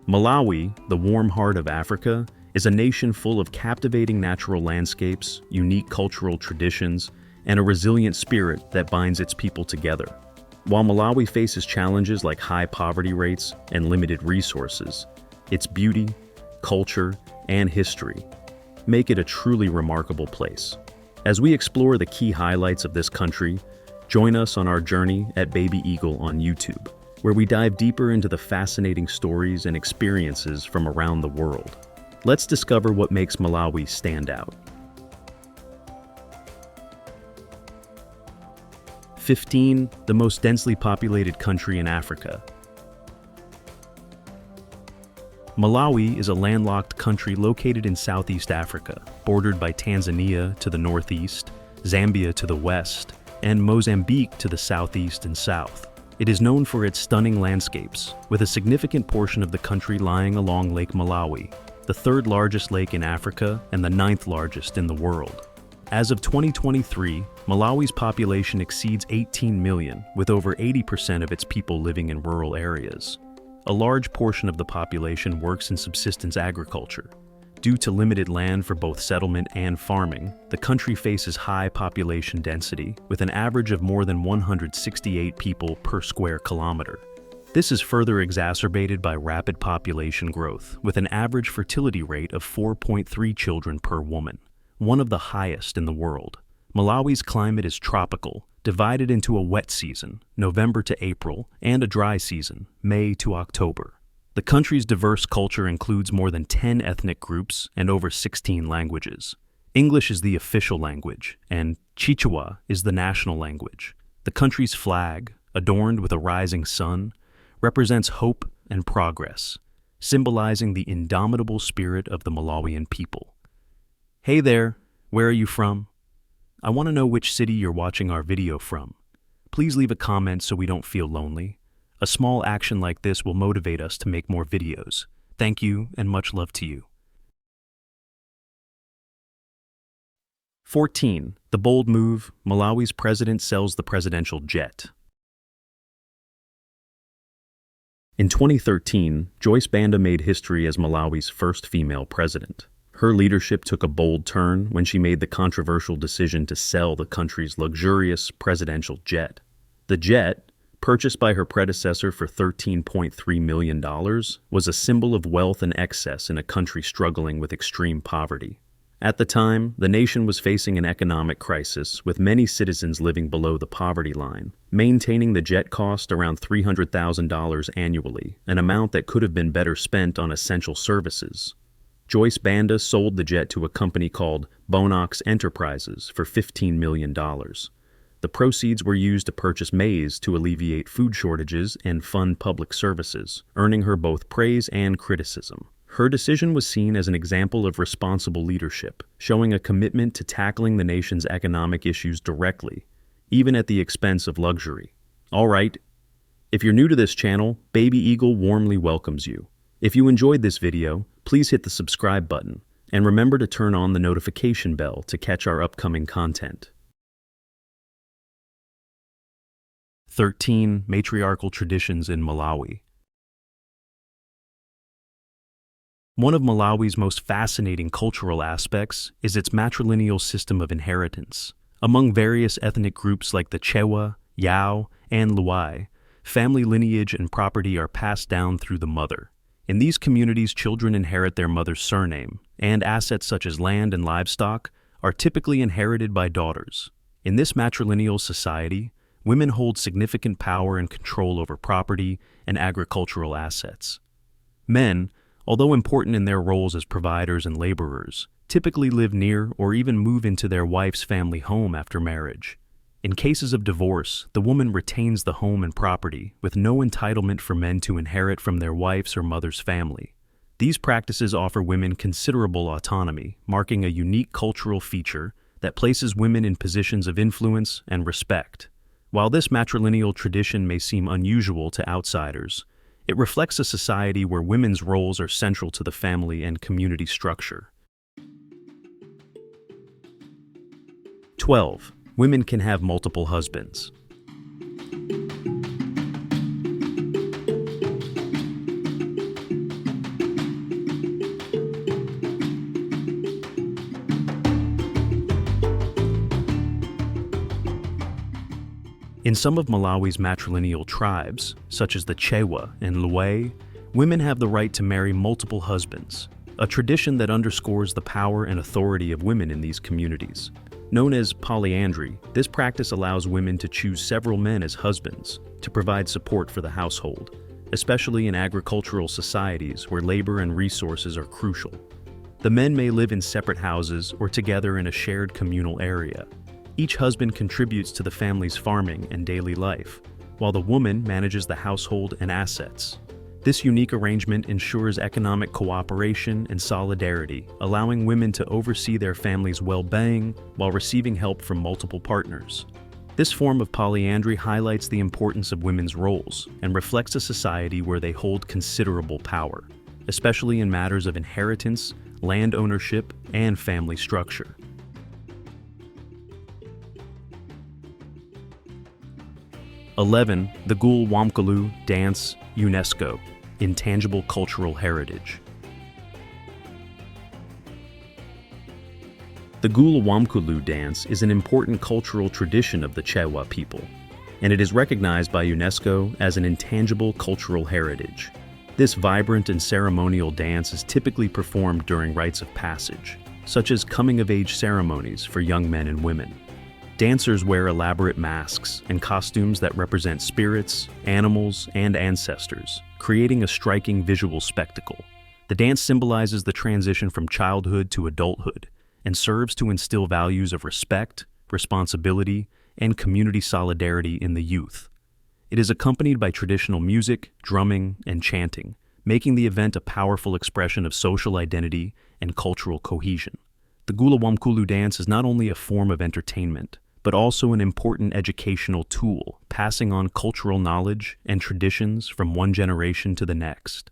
Malawi, the warm heart of Africa, is a nation full of captivating natural landscapes, unique cultural traditions, and a resilient spirit that binds its people together. While Malawi faces challenges like high poverty rates and limited resources, its beauty, culture, and history make it a truly remarkable place. As we explore the key highlights of this country, join us on our journey at Baby Eagle on YouTube, where we dive deeper into the fascinating stories and experiences from around the world. Let's discover what makes Malawi stand out. 15. The most densely populated country in Africa. Malawi is a landlocked country located in Southeast Africa, bordered by Tanzania to the northeast, Zambia to the west, and Mozambique to the southeast and south. It is known for its stunning landscapes, with a significant portion of the country lying along Lake Malawi, the third largest lake in Africa and the ninth largest in the world. As of 2023, Malawi's population exceeds 18 million, with over 80% of its people living in rural areas. A large portion of the population works in subsistence agriculture. Due to limited land for both settlement and farming, the country faces high population density, with an average of more than 168 people per square kilometer. This is further exacerbated by rapid population growth, with an average fertility rate of 4.3 children per woman, one of the highest in the world. Malawi's climate is tropical, divided into a wet season, November to April, and a dry season, May to October. The country's diverse culture includes more than 10 ethnic groups and over 16 languages. English is the official language, and Chichewa is the national language. The country's flag, adorned with a rising sun, represents hope and progress, symbolizing the indomitable spirit of the Malawian people. Hey there, where are you from? I want to know which city you're watching our video from. Please leave a comment so we don't feel lonely. A small action like this will motivate us to make more videos. Thank you and much love to you. 14. The bold move, Malawi's president sells the presidential jet. In 2013, Joyce Banda made history as Malawi's first female president. Her leadership took a bold turn when she made the controversial decision to sell the country's luxurious presidential jet. The jet, purchased by her predecessor for $13.3 million, was a symbol of wealth and excess in a country struggling with extreme poverty. At the time, the nation was facing an economic crisis, with many citizens living below the poverty line. Maintaining the jet cost around $300,000 annually, an amount that could have been better spent on essential services. Joyce Banda sold the jet to a company called Bonox Enterprises for $15 million. The proceeds were used to purchase maize to alleviate food shortages and fund public services, earning her both praise and criticism. Her decision was seen as an example of responsible leadership, showing a commitment to tackling the nation's economic issues directly, even at the expense of luxury. All right, if you're new to this channel, Baby Eagle warmly welcomes you. If you enjoyed this video, please hit the subscribe button, and remember to turn on the notification bell to catch our upcoming content. 13. Matriarchal traditions in Malawi. One of Malawi's most fascinating cultural aspects is its matrilineal system of inheritance. Among various ethnic groups like the Chewa, Yao, and Luai, family lineage and property are passed down through the mother. In these communities, children inherit their mother's surname, and assets such as land and livestock are typically inherited by daughters. In this matrilineal society, women hold significant power and control over property and agricultural assets. Men, although important in their roles as providers and laborers, typically live near or even move into their wife's family home after marriage. In cases of divorce, the woman retains the home and property, with no entitlement for men to inherit from their wife's or mother's family. These practices offer women considerable autonomy, marking a unique cultural feature that places women in positions of influence and respect. While this matrilineal tradition may seem unusual to outsiders, it reflects a society where women's roles are central to the family and community structure. 12. Women can have multiple husbands. In some of Malawi's matrilineal tribes, such as the Chewa and Lilongwe, women have the right to marry multiple husbands, a tradition that underscores the power and authority of women in these communities. Known as polyandry, this practice allows women to choose several men as husbands to provide support for the household, especially in agricultural societies where labor and resources are crucial. The men may live in separate houses or together in a shared communal area. Each husband contributes to the family's farming and daily life, while the woman manages the household and assets. This unique arrangement ensures economic cooperation and solidarity, allowing women to oversee their family's well-being while receiving help from multiple partners. This form of polyandry highlights the importance of women's roles and reflects a society where they hold considerable power, especially in matters of inheritance, land ownership, and family structure. 11. The Gule Wamkulu Dance, UNESCO, Intangible Cultural Heritage. The Gule Wamkulu dance is an important cultural tradition of the Chewa people, and it is recognized by UNESCO as an intangible cultural heritage. This vibrant and ceremonial dance is typically performed during rites of passage, such as coming-of-age ceremonies for young men and women. Dancers wear elaborate masks and costumes that represent spirits, animals, and ancestors, creating a striking visual spectacle. The dance symbolizes the transition from childhood to adulthood and serves to instill values of respect, responsibility, and community solidarity in the youth. It is accompanied by traditional music, drumming, and chanting, making the event a powerful expression of social identity and cultural cohesion. The Gule Wamkulu dance is not only a form of entertainment, but also an important educational tool, passing on cultural knowledge and traditions from one generation to the next.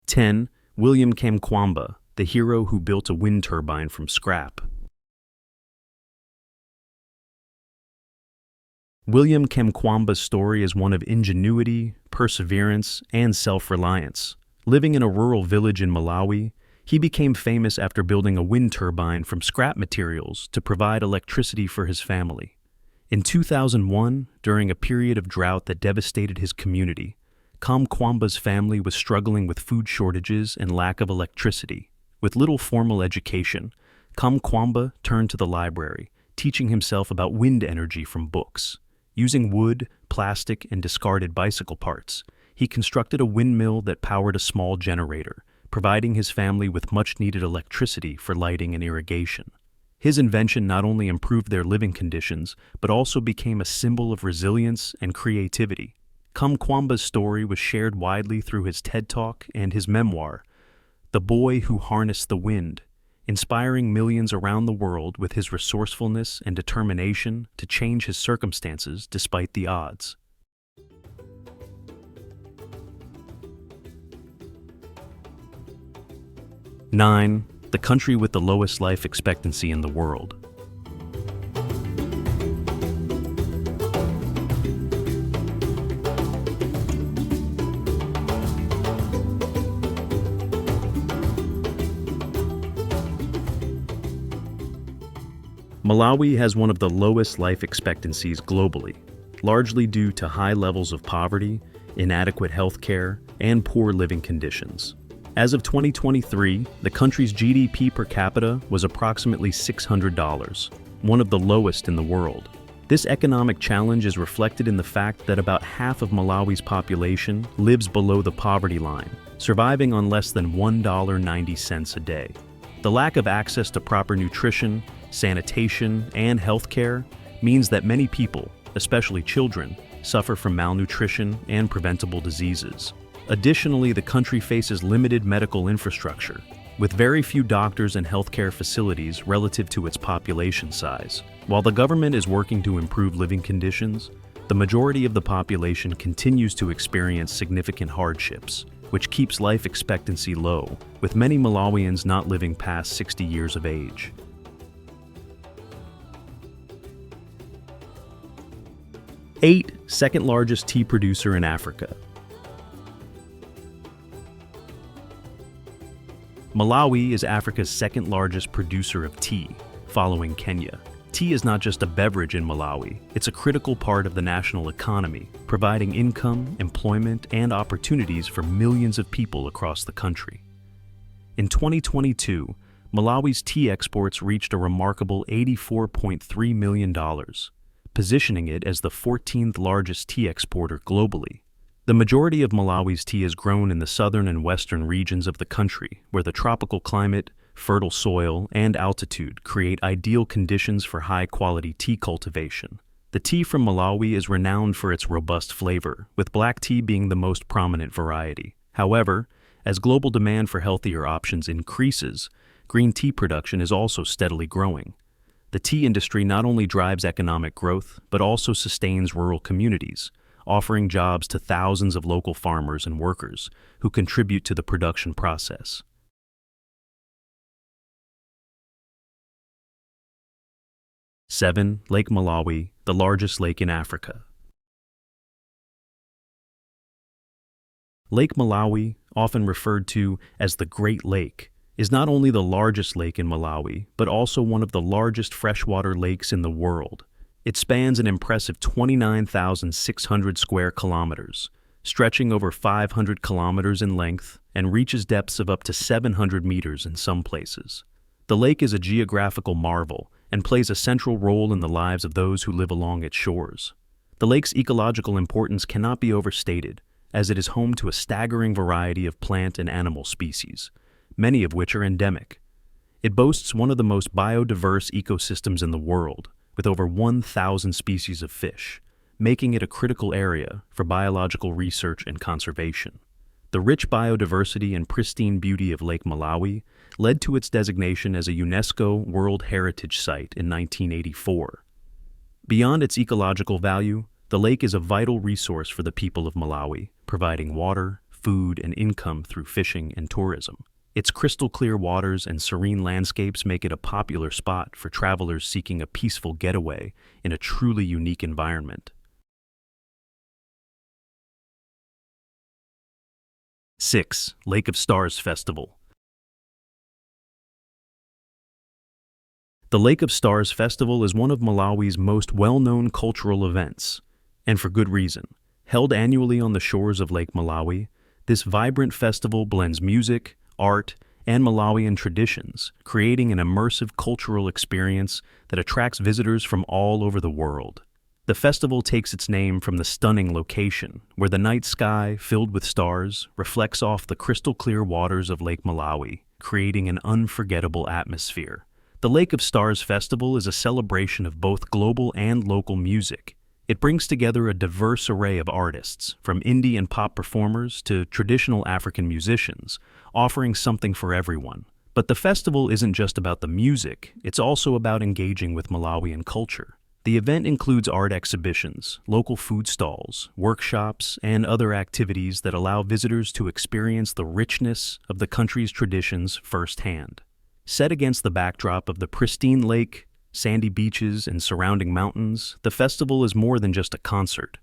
(10) William Kamkwamba, the hero who built a wind turbine from scrap. William Kamkwamba's story is one of ingenuity, perseverance, and self-reliance. Living in a rural village in Malawi, he became famous after building a wind turbine from scrap materials to provide electricity for his family. In 2001, during a period of drought that devastated his community, Kamkwamba's family was struggling with food shortages and lack of electricity. With little formal education, Kamkwamba turned to the library, teaching himself about wind energy from books. Using wood, plastic, and discarded bicycle parts, he constructed a windmill that powered a small generator, providing his family with much-needed electricity for lighting and irrigation. His invention not only improved their living conditions, but also became a symbol of resilience and creativity. Kamkwamba's story was shared widely through his TED Talk and his memoir, The Boy Who Harnessed the Wind, inspiring millions around the world with his resourcefulness and determination to change his circumstances despite the odds. 9. The country with the lowest life expectancy in the world. Malawi has one of the lowest life expectancies globally, largely due to high levels of poverty, inadequate health care, and poor living conditions. As of 2023, the country's GDP per capita was approximately $600, one of the lowest in the world. This economic challenge is reflected in the fact that about half of Malawi's population lives below the poverty line, surviving on less than $1.90 a day. The lack of access to proper nutrition, sanitation, and health care means that many people, especially children, suffer from malnutrition and preventable diseases. Additionally, the country faces limited medical infrastructure, with very few doctors and healthcare facilities relative to its population size. While the government is working to improve living conditions, the majority of the population continues to experience significant hardships, which keeps life expectancy low, with many Malawians not living past 60 years of age. Eight, second largest tea producer in Africa. Malawi is Africa's second largest producer of tea, following Kenya. Tea is not just a beverage in Malawi, it's a critical part of the national economy, providing income, employment, and opportunities for millions of people across the country. In 2022, Malawi's tea exports reached a remarkable $84.3 million, positioning it as the 14th largest tea exporter globally. The majority of Malawi's tea is grown in the southern and western regions of the country, where the tropical climate, fertile soil, and altitude create ideal conditions for high-quality tea cultivation. The tea from Malawi is renowned for its robust flavor, with black tea being the most prominent variety. However, as global demand for healthier options increases, green tea production is also steadily growing. The tea industry not only drives economic growth, but also sustains rural communities, offering jobs to thousands of local farmers and workers who contribute to the production process. 7. Lake Malawi, the largest lake in Africa. Lake Malawi, often referred to as the Great Lake, is not only the largest lake in Malawi, but also one of the largest freshwater lakes in the world. It spans an impressive 29,600 square kilometers, stretching over 500 kilometers in length and reaches depths of up to 700 meters in some places. The lake is a geographical marvel and plays a central role in the lives of those who live along its shores. The lake's ecological importance cannot be overstated, as it is home to a staggering variety of plant and animal species, many of which are endemic. It boasts one of the most biodiverse ecosystems in the world, with over 1,000 species of fish, making it a critical area for biological research and conservation. The rich biodiversity and pristine beauty of Lake Malawi led to its designation as a UNESCO World Heritage Site in 1984. Beyond its ecological value, the lake is a vital resource for the people of Malawi, providing water, food, and income through fishing and tourism. Its crystal-clear waters and serene landscapes make it a popular spot for travelers seeking a peaceful getaway in a truly unique environment. 6. Lake of Stars Festival. The Lake of Stars Festival is one of Malawi's most well-known cultural events, and for good reason. Held annually on the shores of Lake Malawi, this vibrant festival blends music, art, and Malawian traditions, creating an immersive cultural experience that attracts visitors from all over the world. The festival takes its name from the stunning location, where the night sky, filled with stars, reflects off the crystal-clear waters of Lake Malawi, creating an unforgettable atmosphere. The Lake of Stars Festival is a celebration of both global and local music. It brings together a diverse array of artists, from indie and pop performers to traditional African musicians, offering something for everyone. But the festival isn't just about the music, it's also about engaging with Malawian culture. The event includes art exhibitions, local food stalls, workshops, and other activities that allow visitors to experience the richness of the country's traditions firsthand. Set against the backdrop of the pristine lake, sandy beaches, and surrounding mountains, the festival is more than just a concert.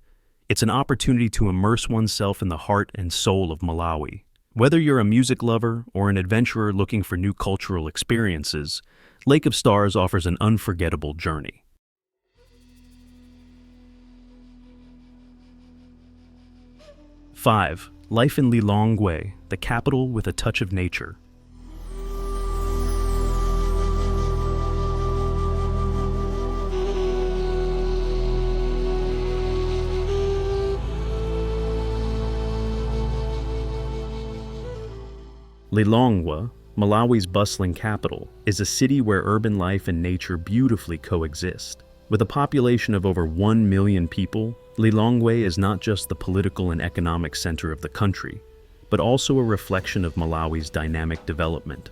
It's an opportunity to immerse oneself in the heart and soul of Malawi. Whether you're a music lover or an adventurer looking for new cultural experiences, Lake of Stars offers an unforgettable journey. 5. Life in Lilongwe, the capital with a touch of nature. Lilongwe, Malawi's bustling capital, is a city where urban life and nature beautifully coexist. With a population of over 1 million people, Lilongwe is not just the political and economic center of the country, but also a reflection of Malawi's dynamic development.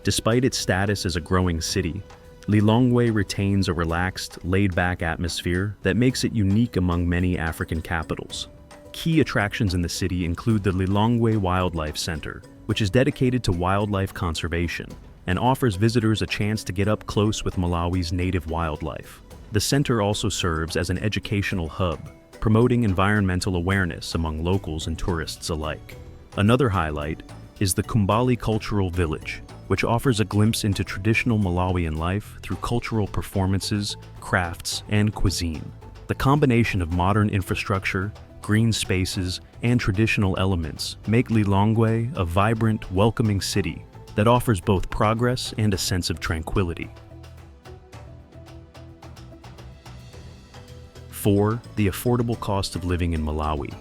Despite its status as a growing city, Lilongwe retains a relaxed, laid-back atmosphere that makes it unique among many African capitals. Key attractions in the city include the Lilongwe Wildlife Center, which is dedicated to wildlife conservation and offers visitors a chance to get up close with Malawi's native wildlife. The center also serves as an educational hub, promoting environmental awareness among locals and tourists alike. Another highlight is the Kumbali Cultural Village, which offers a glimpse into traditional Malawian life through cultural performances, crafts, and cuisine. The combination of modern infrastructure, green spaces, and traditional elements make Lilongwe a vibrant, welcoming city that offers both progress and a sense of tranquility. 4. The affordable cost of living in Malawi.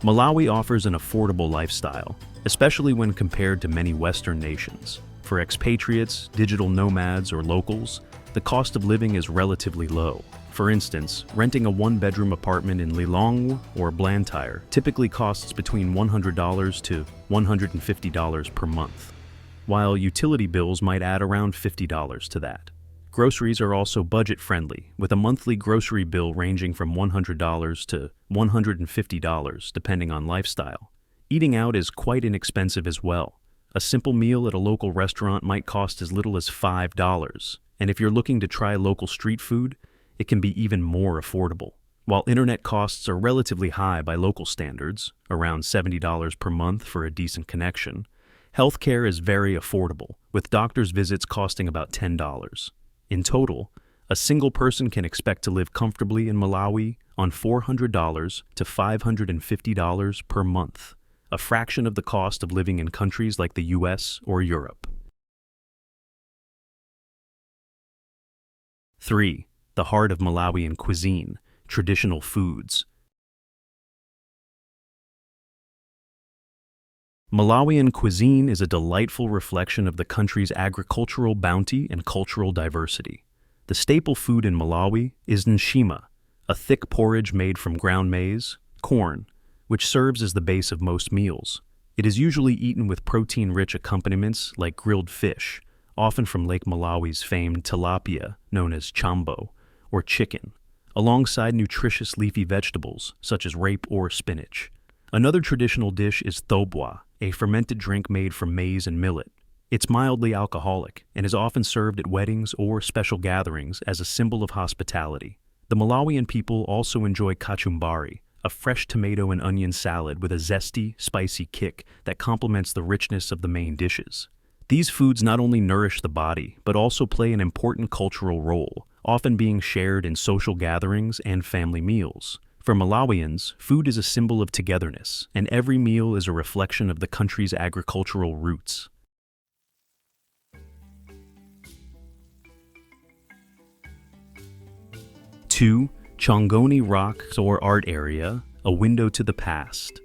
Malawi offers an affordable lifestyle, especially when compared to many Western nations. For expatriates, digital nomads, or locals, the cost of living is relatively low. For instance, renting a one-bedroom apartment in Lilongwe or Blantyre typically costs between $100 to $150 per month, while utility bills might add around $50 to that. Groceries are also budget-friendly, with a monthly grocery bill ranging from $100 to $150 depending on lifestyle. Eating out is quite inexpensive as well. A simple meal at a local restaurant might cost as little as $5, and if you're looking to try local street food, it can be even more affordable. While internet costs are relatively high by local standards, around $70 per month for a decent connection, healthcare is very affordable, with doctor's visits costing about $10. In total, a single person can expect to live comfortably in Malawi on $400 to $550 per month, a fraction of the cost of living in countries like the US or Europe. 3. The heart of Malawian cuisine, traditional foods. Malawian cuisine is a delightful reflection of the country's agricultural bounty and cultural diversity. The staple food in Malawi is nshima, a thick porridge made from ground maize, corn, which serves as the base of most meals. It is usually eaten with protein-rich accompaniments like grilled fish, often from Lake Malawi's famed tilapia, known as chambo, or chicken, alongside nutritious leafy vegetables such as rape or spinach. Another traditional dish is thobwa, a fermented drink made from maize and millet. It's mildly alcoholic and is often served at weddings or special gatherings as a symbol of hospitality. The Malawian people also enjoy kachumbari, a fresh tomato and onion salad with a zesty, spicy kick that complements the richness of the main dishes. These foods not only nourish the body, but also play an important cultural role, often being shared in social gatherings and family meals. For Malawians, food is a symbol of togetherness, and every meal is a reflection of the country's agricultural roots. Two, Chongoni Rock or Art Area, a window to the past.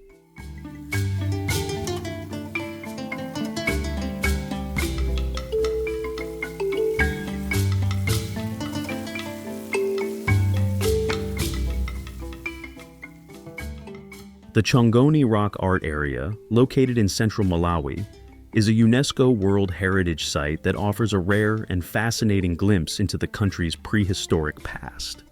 The Chongoni Rock Art Area, located in central Malawi, is a UNESCO World Heritage Site that offers a rare and fascinating glimpse into the country's prehistoric past.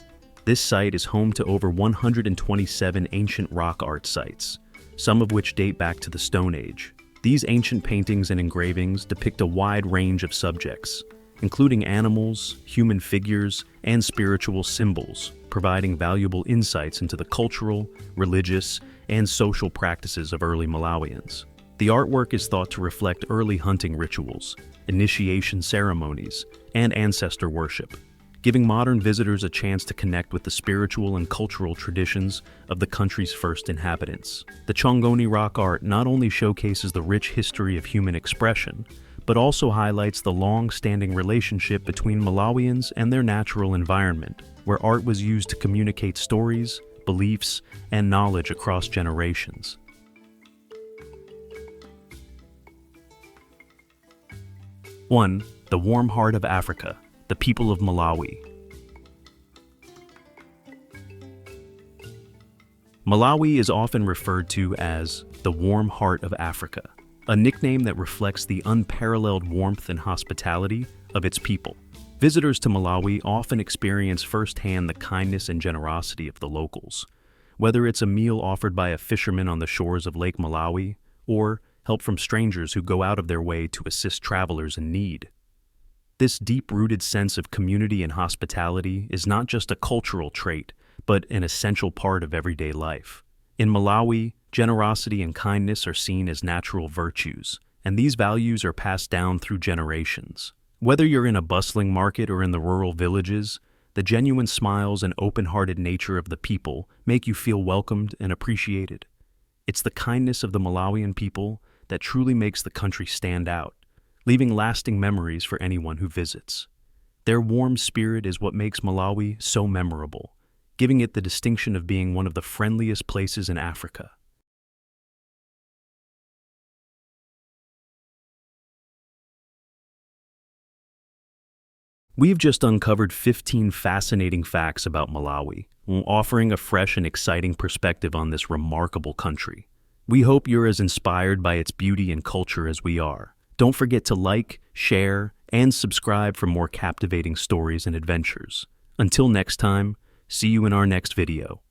This site is home to over 127 ancient rock art sites, some of which date back to the Stone Age. These ancient paintings and engravings depict a wide range of subjects, including animals, human figures, and spiritual symbols, providing valuable insights into the cultural, religious, and social practices of early Malawians. The artwork is thought to reflect early hunting rituals, initiation ceremonies, and ancestor worship, giving modern visitors a chance to connect with the spiritual and cultural traditions of the country's first inhabitants. The Chongoni rock art not only showcases the rich history of human expression, but also highlights the long-standing relationship between Malawians and their natural environment, where art was used to communicate stories, beliefs, and knowledge across generations. One, the warm heart of Africa, the people of Malawi. Malawi is often referred to as the warm heart of Africa, a nickname that reflects the unparalleled warmth and hospitality of its people. Visitors to Malawi often experience firsthand the kindness and generosity of the locals, whether it's a meal offered by a fisherman on the shores of Lake Malawi or help from strangers who go out of their way to assist travelers in need. This deep-rooted sense of community and hospitality is not just a cultural trait, but an essential part of everyday life. In Malawi, generosity and kindness are seen as natural virtues, and these values are passed down through generations. Whether you're in a bustling market or in the rural villages, the genuine smiles and open-hearted nature of the people make you feel welcomed and appreciated. It's the kindness of the Malawian people that truly makes the country stand out, leaving lasting memories for anyone who visits. Their warm spirit is what makes Malawi so memorable, giving it the distinction of being one of the friendliest places in Africa. We've just uncovered 15 fascinating facts about Malawi, offering a fresh and exciting perspective on this remarkable country. We hope you're as inspired by its beauty and culture as we are. Don't forget to like, share, and subscribe for more captivating stories and adventures. Until next time, see you in our next video.